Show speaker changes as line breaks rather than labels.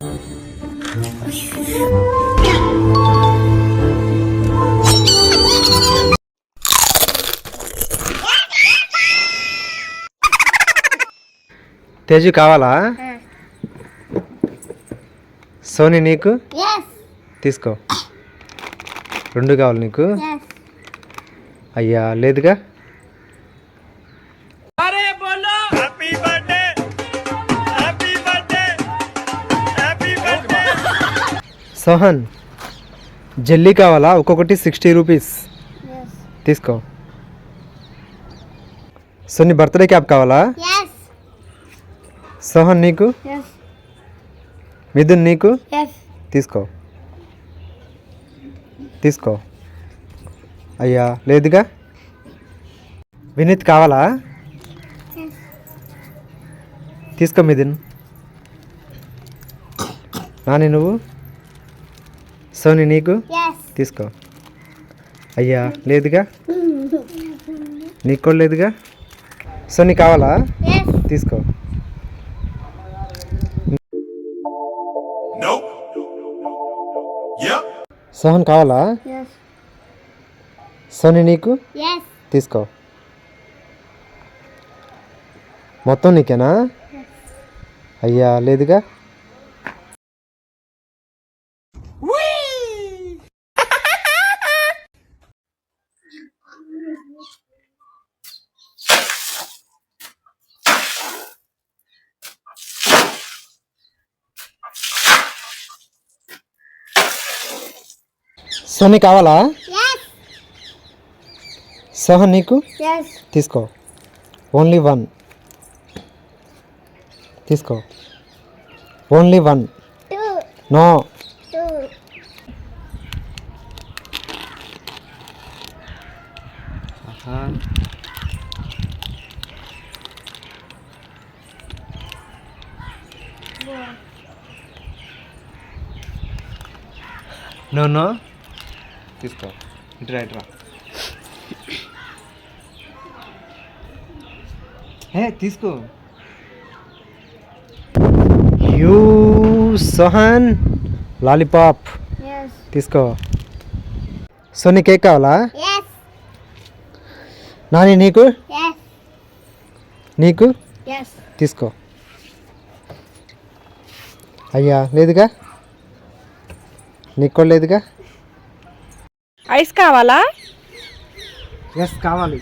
తేజు కావాలా? సోని నీకు తీసుకో. 2 కావాలి నీకు? అయ్యా లేదుగా. సోహన్ జల్లీ కావాలా? ఒక్కొక్కటి 60 రూపీస్ తీసుకో. సోని బర్త్డే క్యాప్ కావాలా? సోహన్ నీకు? మిథున్ నీకు? తీసుకో తీసుకో. అయ్యా లేదుగా. వినీత్ కావాలా? తీసుకో మిథున్. నాని నువ్వు? సోని నీకు? తీసుకో. అయ్యా లేదుగా. నీకు కూడా లేదుగా. సోని కావాలా? తీసుకో. సోహన్ కావాలా? సోని నీకు? తీసుకో. మొత్తం నీకేనా? అయ్యా లేదుగా. సోని కావాలా? సోహన్ నీకు? తీసుకో. ఓన్లీ 1 తీసుకో. ఓన్లీ 1. నో. నో నో తీసుకో. ఇట్రా తీసుకో. యూ సోహన్ లాలీపాప్ తీసుకో. సోని కేక్ కావాలా? నాని నీకు? నీకు? తీసుకో. అయ్యా లేదుగా. నీకు కూడా లేదుగా.
ఐస్ కావాలా?
ఎస్ కావాలి.